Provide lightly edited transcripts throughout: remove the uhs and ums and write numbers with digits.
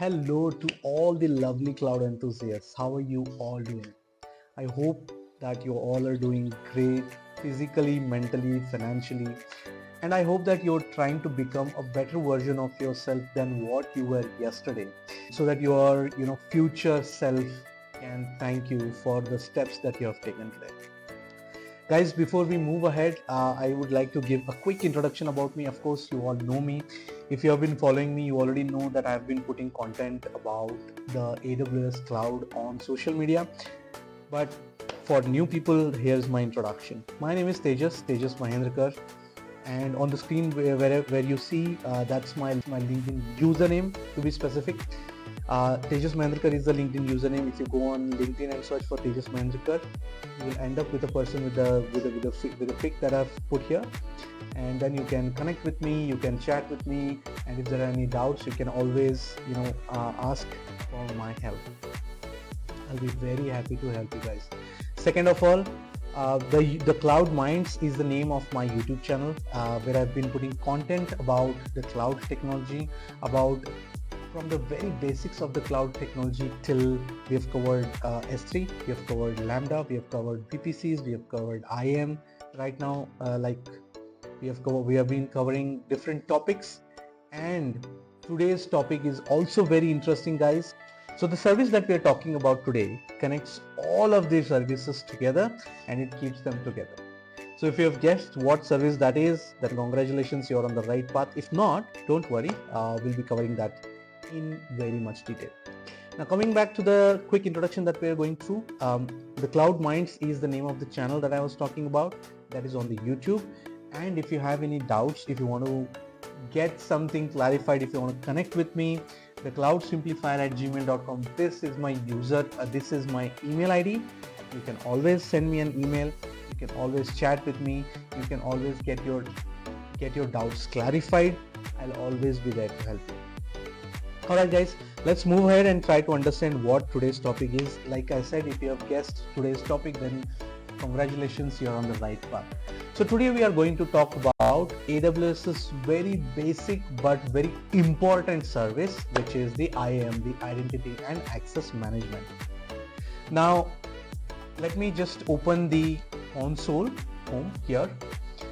Hello to all the lovely cloud enthusiasts. How are you all doing? I hope that you all are doing great physically, mentally, financially, and I hope that you're trying to become a better version of yourself than what you were yesterday, so that your future self can thank you for the steps that you have taken today. Guys, before we move ahead, I would like to give a quick introduction about me. Of course, you all know me. If you have been following me, you already know that I've been putting content about the AWS cloud on social media. But for new people, here's my introduction. My name is Tejas Mahendrakar. And on the screen where you see, that's my LinkedIn username, to be specific. Tejas Mahendrakar is the LinkedIn username. If you go on LinkedIn and search for Tejas Mahendrakar, you will end up with a person with a pic that I've put here, and then you can connect with me, you can chat with me, and if there are any doubts, you can always ask for my help. I'll be very happy to help you guys. Second of all, the Cloud Minds is the name of my YouTube channel, where I've been putting content about the cloud technology, about from the very basics of the cloud technology till we have covered S3, we have covered Lambda, we have covered VPCs, we have covered IAM. Right now, we have been covering different topics, and today's topic is also very interesting, guys. So the service that we are talking about today connects all of these services together, and it keeps them together. So if you have guessed what service that is, then congratulations, you're on the right path. If not, don't worry, we'll be covering that in very much detail. Now, coming back to the quick introduction that we are going through, the Cloud Minds is the name of the channel that I was talking about, that is on the YouTube. And if you have any doubts, if you want to get something clarified, if you want to connect with me, the cloudsimplifier@gmail.com, this is my this is my email ID. You can always send me an email, you can always chat with me, you can always get your doubts clarified. I'll always be there to help you. Alright guys, let's move ahead and try to understand what today's topic is. Like I said, if you have guessed today's topic, then congratulations, you're on the right path. So today we are going to talk about AWS's very basic but very important service, which is the IAM, the Identity and Access Management. Now, let me just open the console home here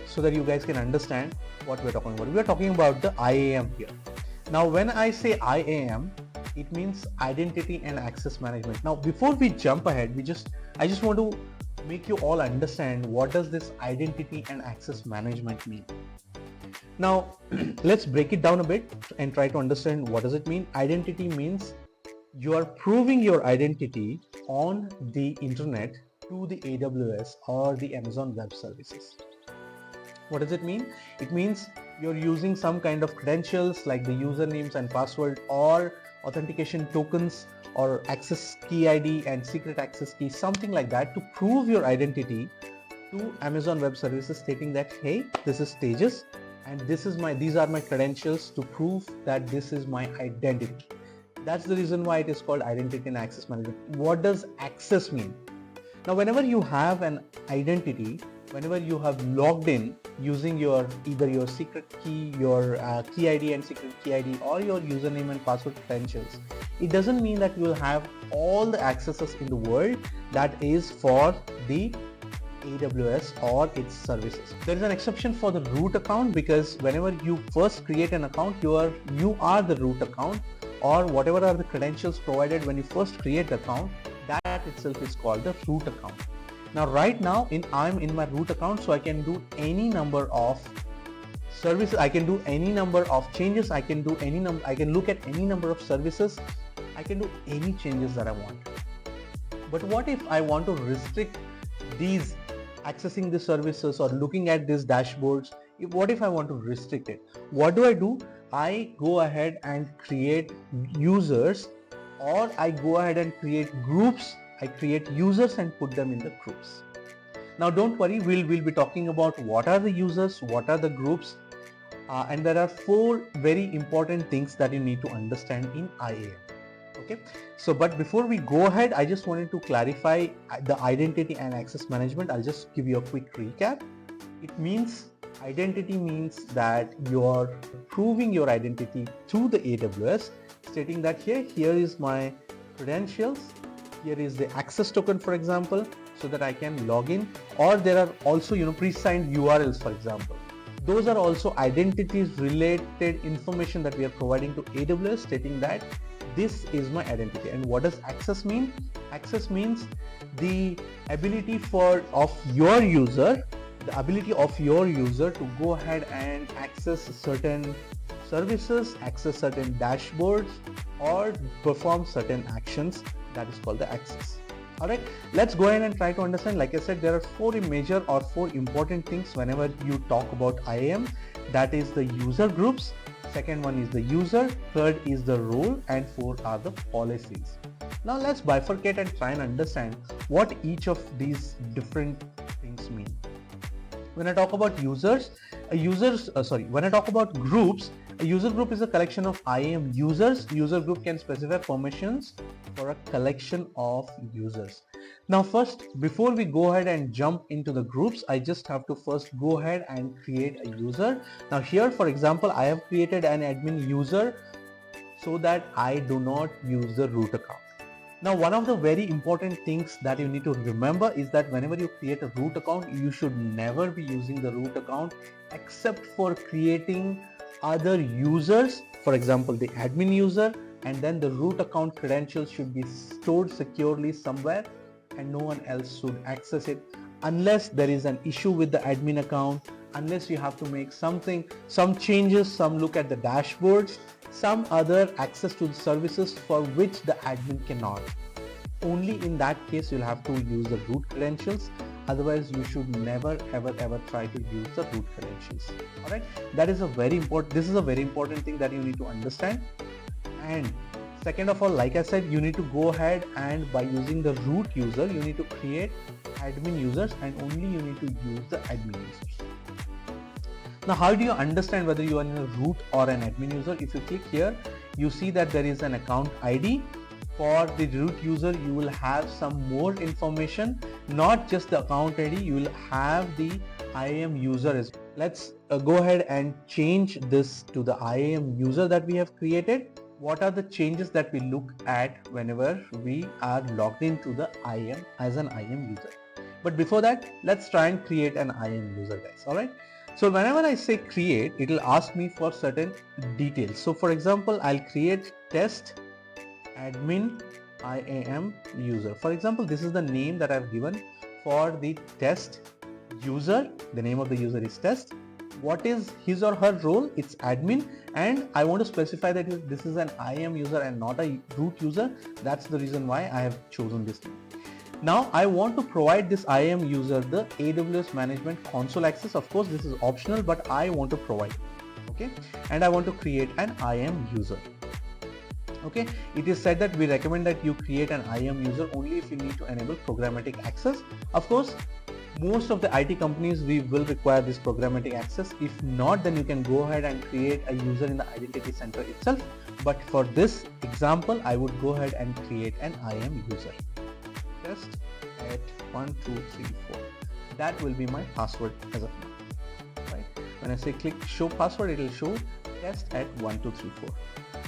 so that you guys can understand what we're talking about. We are talking about the IAM here. Now, when I say IAM, it means Identity and Access Management. Now, before we jump ahead, I just want to make you all understand what does this Identity and Access Management mean. Now, let's break it down a bit and try to understand what does it mean. Identity means you are proving your identity on the internet to the AWS or the Amazon Web Services. What does it mean? It means you're using some kind of credentials like the usernames and password or authentication tokens or access key ID and secret access key, something like that, to prove your identity to Amazon Web Services, stating that, hey, this is Tejas and these are my credentials to prove that this is my identity. That's the reason why it is called Identity and Access Management. What does access mean? Now, whenever you have an identity, whenever you have logged in using either your secret key, your key ID and secret key ID, or your username and password credentials, it doesn't mean that you will have all the accesses in the world that is for the AWS or its services. There is an exception for the root account, because whenever you first create an account, you are the root account, or whatever are the credentials provided when you first create the account, that itself is called the root account. Now, right now I'm in my root account, so I can do any number of services, I can do any number of changes, I can look at any number of services, I can do any changes that I want. But what if I want to restrict these accessing the services or looking at these dashboards? What if I want to restrict it? What do? I go ahead and create users, or I go ahead and create groups. I create users and put them in the groups. Now, don't worry, we'll be talking about what are the users, what are the groups, and there are 4 very important things that you need to understand in IAM. Okay, so but before we go ahead, I just wanted to clarify the Identity and Access Management. I'll just give you a quick recap. It means Identity means that you're proving your identity through the AWS, stating that here is my credentials, here is the access token, for example, so that I can log in, or there are also pre-signed URLs, for example. Those are also identities related information that we are providing to AWS, stating that this is my identity. And what does access mean? Access means the ability of your user to go ahead and access certain services, access certain dashboards, or perform certain actions. That is called the access. Alright, let's go ahead and try to understand. Like I said, there are four major or four important things whenever you talk about IAM. That is the user groups, second one is the user, third is the role, and four are the policies. Now let's bifurcate and try and understand what each of these different things mean. When I talk about when I talk about groups, a user group is a collection of IAM users. User group can specify permissions for a collection of users. Now first, before we go ahead and jump into the groups, I just have to first go ahead and create a user. Now here, for example, I have created an admin user so that I do not use the root account. Now, one of the very important things that you need to remember is that whenever you create a root account, you should never be using the root account except for creating other users, for example, the admin user, and then the root account credentials should be stored securely somewhere and no one else should access it unless there is an issue with the admin account, unless you have to make some changes, some look at the dashboards, some other access to the services for which the admin cannot. Only in that case you'll have to use the root credentials. Otherwise, you should never ever try to use the root credentials. Alright, this is a very important thing that you need to understand. And second of all, like I said, you need to go ahead and by using the root user, you need to create admin users, and only you need to use the admin users. Now, how do you understand whether you are in a root or an admin user? If you click here, you see that there is an account ID. For the root user, you will have some more information, not just the account ID, you will have the IAM user as well. Let's go ahead and change this to the IAM user that we have created. What are the changes that we look at whenever we are logged into the IAM as an IAM user? But before that, let's try and create an IAM user, guys. Alright. So whenever I say create, it will ask me for certain details. So for example, I'll create test admin IAM user. For example, this is the name that I've given for the test user. The name of the user is test. What is his or her role? It's admin, and I want to specify that this is an IAM user and not a root user. That's the reason why I have chosen this name. Now I want to provide this IAM user the AWS Management Console access. Of course, this is optional, but I want to provide it. Okay, and I want to create an IAM user. Okay, it is said that we recommend that you create an IAM user only if you need to enable programmatic access. Of course, most of the IT companies we will require this programmatic access. If not, then you can go ahead and create a user in the identity center itself. But for this example, I would go ahead and create an IAM user. Test at 1 2 3 4. That will be my password as of now. Right? When I say click show password, it will show test at 1 2 3 4.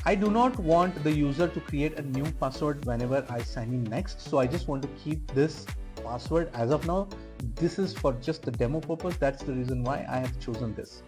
I do not want the user to create a new password whenever I sign in next. So I just want to keep this password as of now. This is for just the demo purpose. That's the reason why I have chosen this.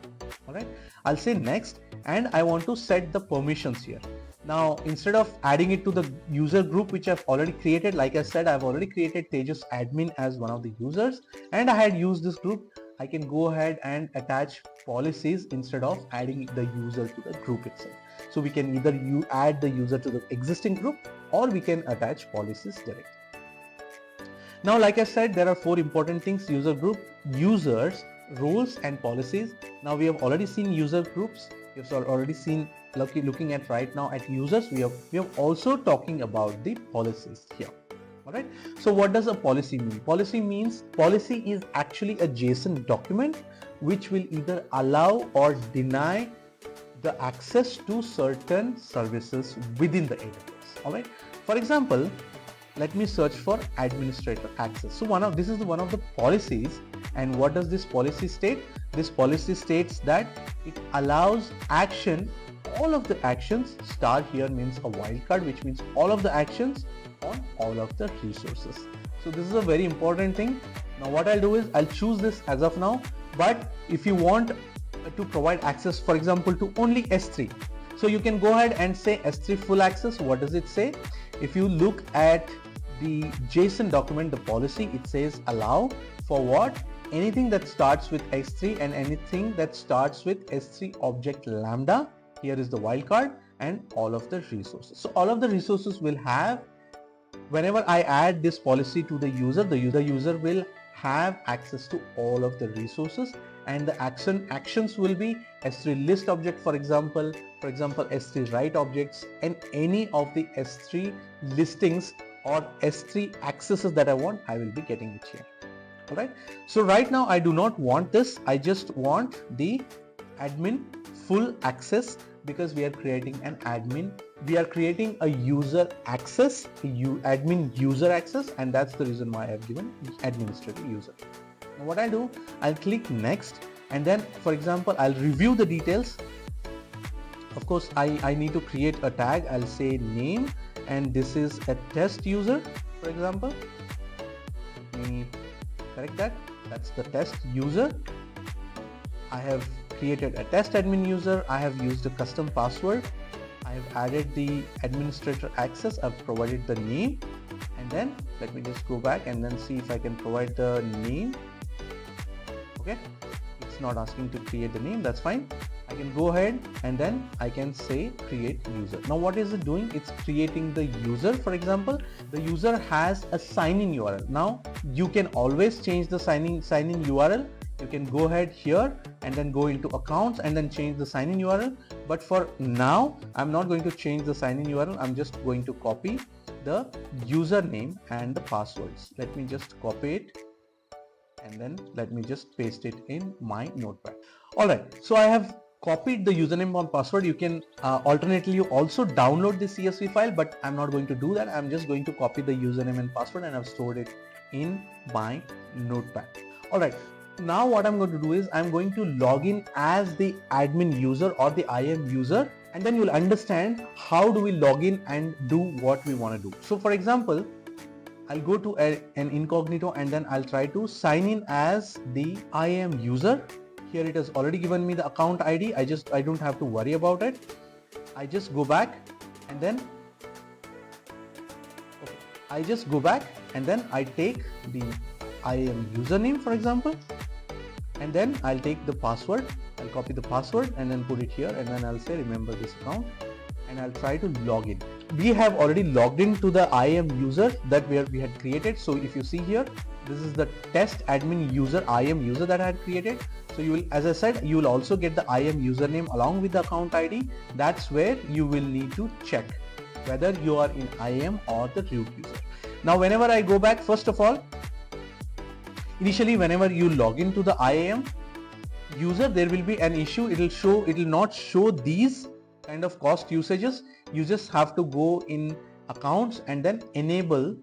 Alright, I'll say next, and I want to set the permissions here. Now, instead of adding it to the user group which I've already created, like I said, I've already created Tejas admin as one of the users, and I had used this group. I can go ahead and attach policies instead of adding the user to the group itself. So we can either add the user to the existing group, or we can attach policies directly. Now, like I said, there are four important things: user group, users, roles, and policies. Now we have already seen user groups. We've already seen looking at right now at users. We have also talking about the policies here. Alright. So what does a policy mean? Policy is actually a JSON document which will either allow or deny the access to certain services within the AWS. Alright. For example, let me search for administrator access. So this is one of the policies, and what does this policy state? This policy states that it allows action, all of the actions. Star here means a wildcard, which means all of the actions on all of the resources. So this is a very important thing. Now what I'll do is I'll choose this as of now, but if you want to provide access, for example, to only S3, so you can go ahead and say S3 full access. What does it say? If you look at the JSON document, the policy, it says allow for what? Anything that starts with S3 and anything that starts with S3 object lambda. Here is the wildcard and all of the resources. So all of the resources will have, whenever I add this policy to the user will have access to all of the resources, and the actions will be S3 list object, for example S3 write objects, and any of the S3 listings or S3 accesses that I want, I will be getting it here. Alright, so right now I do not want this, I just want the admin full access, because we are creating an admin, we are creating a user access, admin user access, and that's the reason why I have given administrator user. Now what I'll do, I'll click next, and then for example I'll review the details. Of course I need to create a tag. I'll say name, and this is a test user, for example. Let me correct that. That's the test user. I have created a test admin user. I have used a custom password. I have added the administrator access. I've provided the name, and then let me just go back and then see if I can provide the name. Okay, it's not asking to create the name. That's fine. I can go ahead and then I can say create user. Now what is it doing? It's creating the user. For example, the user has a sign-in URL. Now you can always change the sign-in URL. You can go ahead here and then go into accounts and then change the sign-in URL. But for now, I'm not going to change the sign-in URL. I'm just going to copy the username and the passwords. Let me just copy it, and then let me just paste it in my notepad. Alright, so I have copied the username and password. You can alternately also download the CSV file, but I'm not going to do that. I'm just going to copy the username and password, and I've stored it in my notepad. Alright, now what I'm going to do is I'm going to log in as the admin user or the IAM user, and then you'll understand how do we log in and do what we want to do. So for example, I'll go to an incognito, and then I'll try to sign in as the IAM user. Here it has already given me the account ID. I don't have to worry about it. I just go back and then I take the IAM username, for example, and then I'll take the password. I'll copy the password and then put it here, and then I'll say remember this account, and I'll try to log in. We have already logged into the IAM user that we had created. So if you see here, this is the test admin user IAM user that I had created. So you will, as I said, you will also get the IAM username along with the account ID. That's where you will need to check whether you are in IAM or the root user. Now whenever I go back, first of all, initially whenever you log into the IAM user, there will be an issue. It will not show these kind of cost usages. You just have to go in accounts and then enable.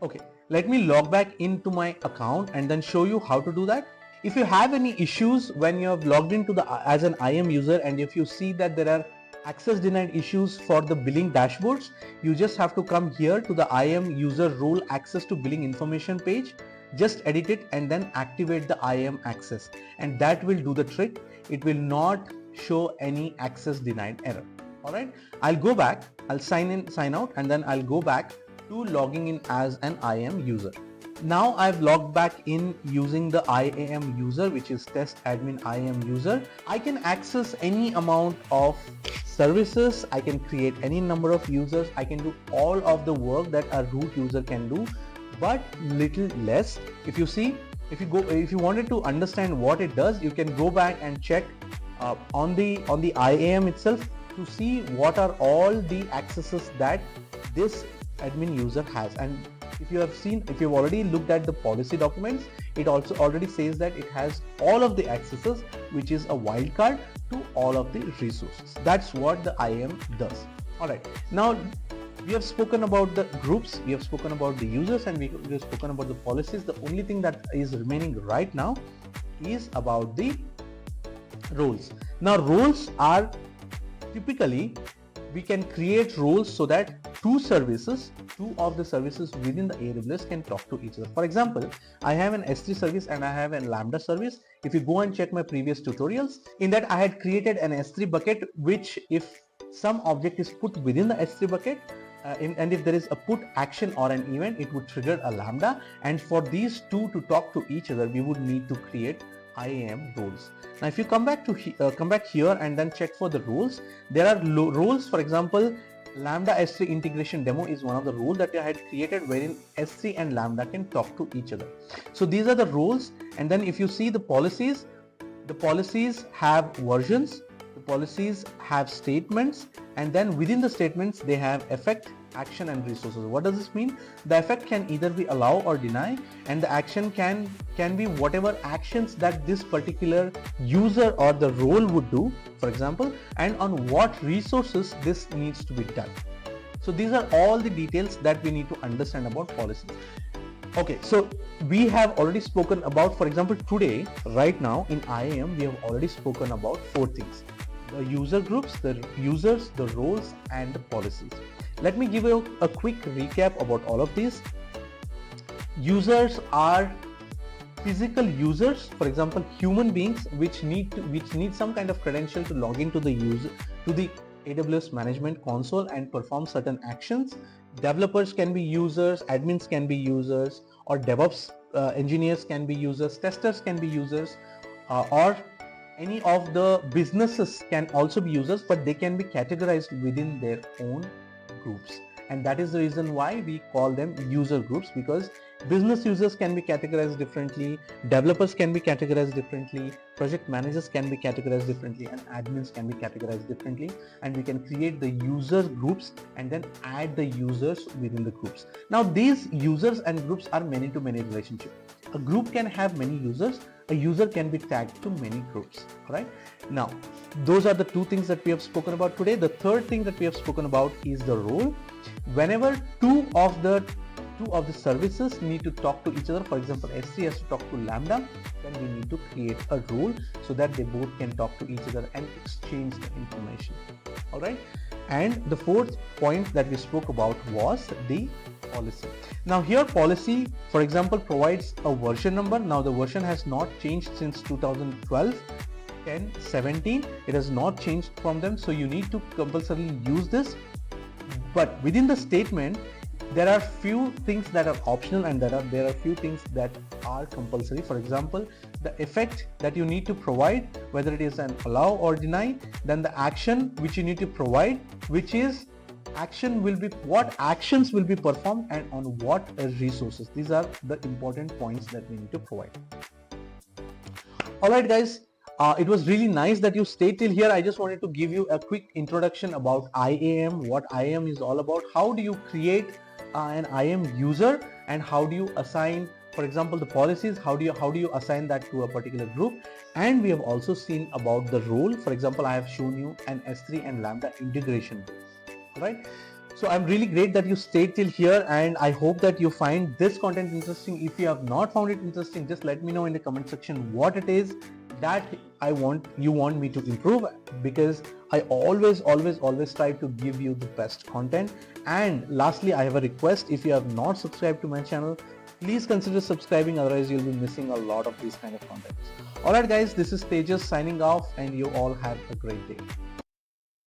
Okay, let me log back into my account and then show you how to do that. If you have any issues when you have logged into as an IAM user, and if you see that there are access denied issues for the billing dashboards, you just have to come here to the IAM user role access to billing information page, just edit it and then activate the IAM access, and that will do the trick. It will not show any access denied error. Alright, I'll go back, I'll sign in, sign out, and then I'll go back to logging in as an IAM user. Now I've logged back in using the IAM user, which is test admin IAM user. I can access any amount of services, I can create any number of users, I can do all of the work that a root user can do, but little less. If you see, if you wanted to understand what it does, you can go back and check on the IAM itself to see what are all the accesses that this admin user has. And if you have already looked at the policy documents, it also already says that it has all of the accesses, which is a wildcard to all of the resources. That's what the IAM does. Alright, now we have spoken about the groups, we have spoken about the users, and we have spoken about the policies. The only thing that is remaining right now is about the Roles. Now roles are typically, we can create roles so that two of the services within the AWS can talk to each other. For example, I have an S3 service and I have a Lambda service. If you go and check my previous tutorials, in that I had created an S3 bucket, which if some object is put within the S3 bucket, and if there is a put action or an event, it would trigger a Lambda, and for these two to talk to each other, we would need to create IAM roles. Now if you come back here and then check for the roles, there are roles. For example, Lambda S3 integration demo is one of the roles that I had created, wherein S3 and Lambda can talk to each other. So these are the roles. And then if you see the policies have versions, the policies have statements, and then within the statements they have effect, action and resources. What does this mean? The effect can either be allow or deny, and the action can be whatever actions that this particular user or the role would do, for example, and on what resources this needs to be done. So these are all the details that we need to understand about policies. Okay, so we have already spoken about, for example, today, right now in IAM, we have already spoken about 4 things: the user groups, the users, the roles, and the policies. Let me give you a quick recap about all of these. Users are physical users, for example, human beings which need some kind of credential to log into the AWS management console and perform certain actions. Developers can be users, admins can be users, or DevOps engineers can be users, testers can be users, or any of the businesses can also be users, but they can be categorized within their own groups. And that is the reason why we call them user groups, because business users can be categorized differently, developers can be categorized differently, project managers can be categorized differently, and admins can be categorized differently. And we can create the user groups and then add the users within the groups. Now these users and groups are many-to-many relationship. A group can have many users, a user can be tagged to many groups, right? Now, those are the 2 things that we have spoken about today. The third thing that we have spoken about is the role. Whenever two of the services need to talk to each other, for example, S3 has to talk to Lambda, then we need to create a role so that they both can talk to each other and exchange the information. All right. And the 4th point that we spoke about was the policy. Now here policy, for example, provides a version number. Now the version has not changed since 2012, 10, 17. It has not changed from them. So you need to compulsorily use this. But within the statement, there are few things that are optional, and there are few things that are compulsory. For example, the effect that you need to provide, whether it is an allow or deny, then the action which you need to provide, which is what actions will be performed and on what resources. These are the important points that we need to provide. All right, guys. It was really nice that you stayed till here. I just wanted to give you a quick introduction about IAM, what IAM is all about, how do you create an IAM user, and how do you assign, for example, the policies, how do you assign that to a particular group. And we have also seen about the role. For example, I have shown you an S3 and Lambda integration, right? So I'm really great that you stayed till here, and I hope that you find this content interesting. If you have not found it interesting, just let me know in the comment section what it is that you want me to improve, because I always try to give you the best content. And lastly, I have a request. If you have not subscribed to my channel, please consider subscribing, otherwise you'll be missing a lot of these kind of contents. Alright guys, this is Tejas signing off, and you all have a great day.